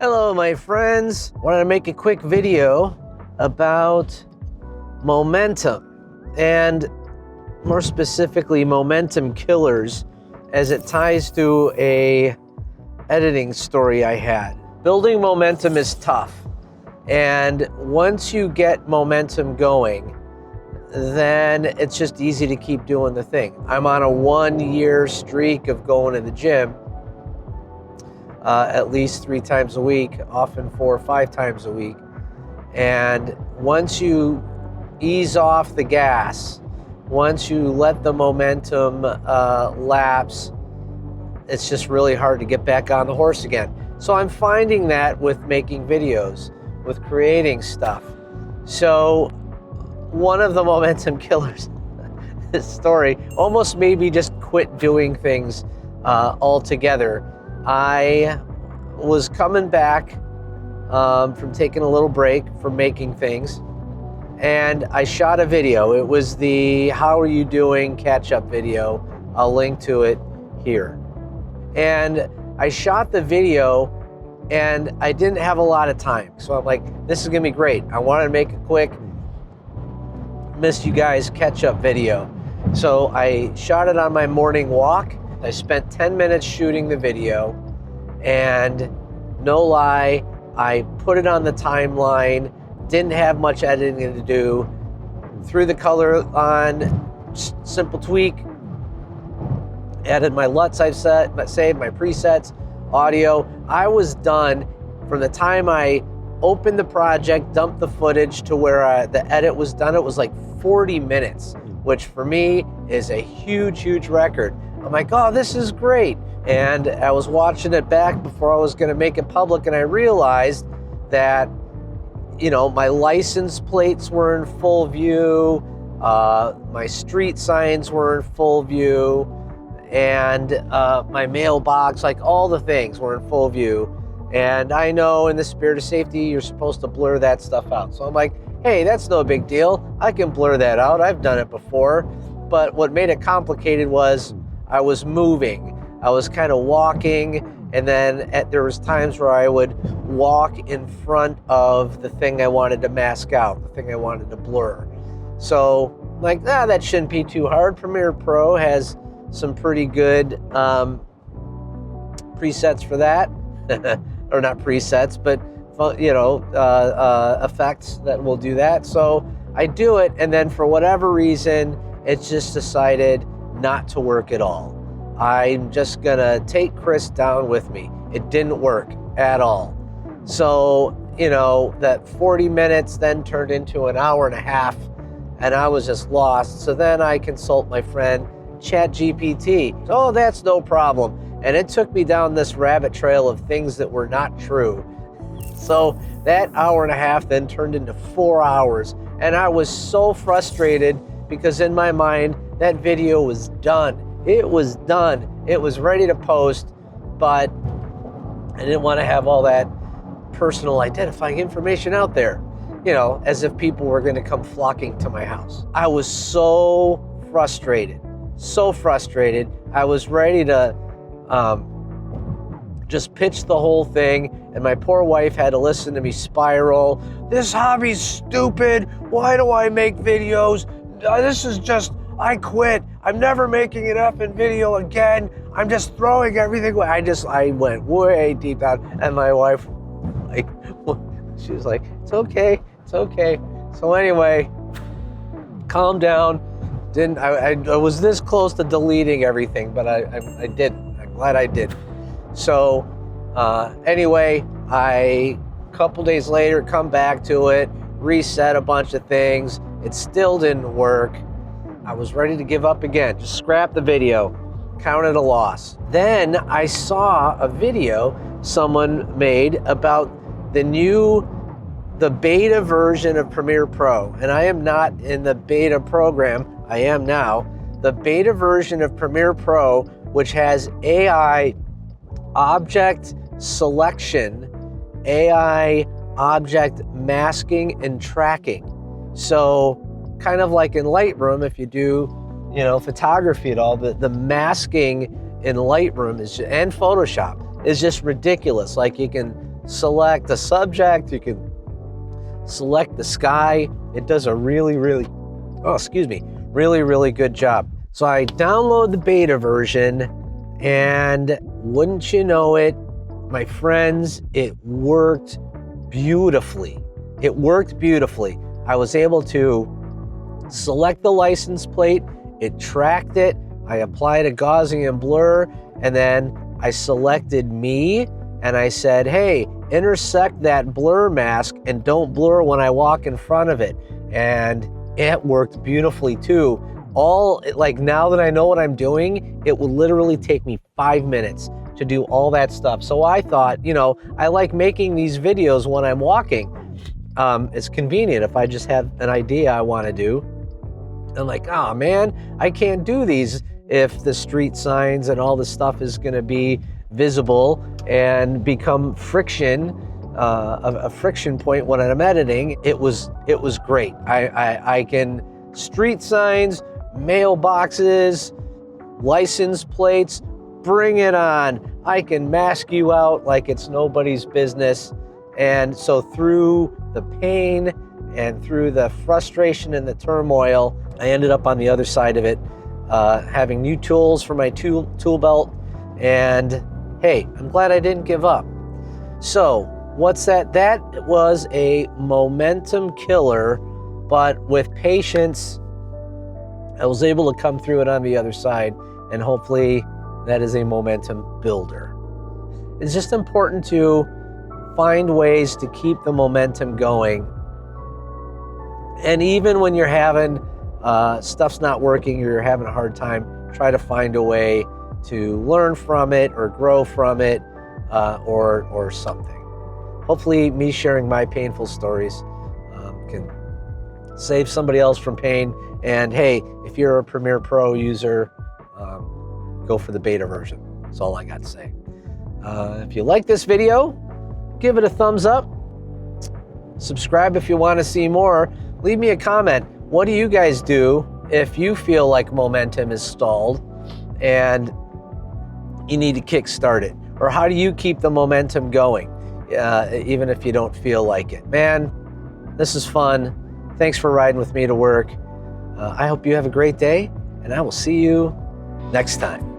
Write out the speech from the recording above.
Hello, my friends. Wanted to make a quick video about momentum, and more specifically, momentum killers, as it ties to a editing story I had. Building momentum is tough, and once you get momentum going, then it's just easy to keep doing the thing. I'm on a 1-year streak of going to the gym at least 3 times a week, often 4 or 5 times a week. And once you ease off the gas, once you let the momentum lapse, it's just really hard to get back on the horse again. So I'm finding that with making videos, with creating stuff. So one of the momentum killers, this story, almost made me just quit doing things altogether. I was coming back from taking a little break from making things, and I shot a video. It was the "How are you doing?" catch-up video. I'll link to it here. And I shot the video, and I didn't have a lot of time. So I'm like, this is gonna be great. I wanted to make a quick Miss You Guys catch-up video. So I shot it on my morning walk. I spent 10 minutes shooting the video, and no lie, I put it on the timeline, didn't have much editing to do, threw the color on, simple tweak, added my LUTs I've saved, my presets, audio. I was done from the time I opened the project, dumped the footage to where the edit was done. It was like 40 minutes, which for me is a huge, huge record. I'm like, oh, this is great. And I was watching it back before I was gonna make it public, and I realized that, you know, my license plates were in full view, my street signs were in full view, and my mailbox, like all the things were in full view. And I know in the spirit of safety, you're supposed to blur that stuff out. So I'm like, hey, that's no big deal. I can blur that out. I've done it before. But what made it complicated was I was moving. I was kind of walking, and then there was times where I would walk in front of the thing I wanted to mask out, the thing I wanted to blur. So like, that shouldn't be too hard. Premiere Pro has some pretty good presets for that. Or not presets, but you know, effects that will do that. So I do it, and then for whatever reason, it's just decided not to work at all. I'm just gonna take Chris down with me. It didn't work at all. So, you know, that 40 minutes then turned into an hour and a half, and I was just lost. So then I consult my friend ChatGPT. Oh, that's no problem. And it took me down this rabbit trail of things that were not true. So that hour and a half then turned into 4 hours. And I was so frustrated because in my mind, that video was done. It was done. It was ready to post, but I didn't want to have all that personal identifying information out there, you know, as if people were going to come flocking to my house. I was so frustrated, so frustrated. I was ready to just pitch the whole thing, and my poor wife had to listen to me spiral. This hobby's stupid. Why do I make videos? This is just, I quit. I'm never making an effing video again. I'm just throwing everything away. I went way deep down, and my wife, like, she was like, it's okay, it's okay. So anyway, calm down. I was this close to deleting everything, but I didn't. I'm glad I didn't. So anyway, a couple days later, come back to it, reset a bunch of things. It still didn't work. I was ready to give up again, just scrap the video, count it a loss. Then I saw a video someone made about the beta version of Premiere Pro. And I am not in the beta program, I am now. The beta version of Premiere Pro, which has AI object selection, AI object masking and tracking. So kind of like in Lightroom, if you do, you know, photography at all, the masking in Lightroom and Photoshop is just ridiculous. Like you can select a subject, you can select the sky. It does a really good job. So I download the beta version, and wouldn't you know it, my friends, it worked beautifully. It worked beautifully. I was able to select the license plate, it tracked it, I applied a Gaussian blur, and then I selected me, and I said, hey, intersect that blur mask and don't blur when I walk in front of it. And it worked beautifully too. Now that I know what I'm doing, it will literally take me 5 minutes to do all that stuff. So I thought, I like making these videos when I'm walking. It's convenient if I just have an idea I want to do. I'm like, oh man, I can't do these if the street signs and all this stuff is going to be visible and become friction, a friction point when I'm editing. It was great. I can street signs, mailboxes, license plates, bring it on. I can mask you out like it's nobody's business. And so through the pain and through the frustration and the turmoil, I ended up on the other side of it, having new tools for my tool belt. And hey, I'm glad I didn't give up. So what's that? That was a momentum killer, but with patience, I was able to come through it on the other side, and hopefully that is a momentum builder. It's just important to find ways to keep the momentum going. And even when you're having stuff's not working or you're having a hard time, try to find a way to learn from it or grow from it, or something. Hopefully me sharing my painful stories can save somebody else from pain. And hey, if you're a Premiere Pro user, go for the beta version. That's all I got to say. If you like this video, give it a thumbs up. Subscribe if you want to see more. Leave me a comment. What do you guys do if you feel like momentum is stalled and you need to kickstart it? Or how do you keep the momentum going, even if you don't feel like it? Man, this is fun. Thanks for riding with me to work. I hope you have a great day, and I will see you next time.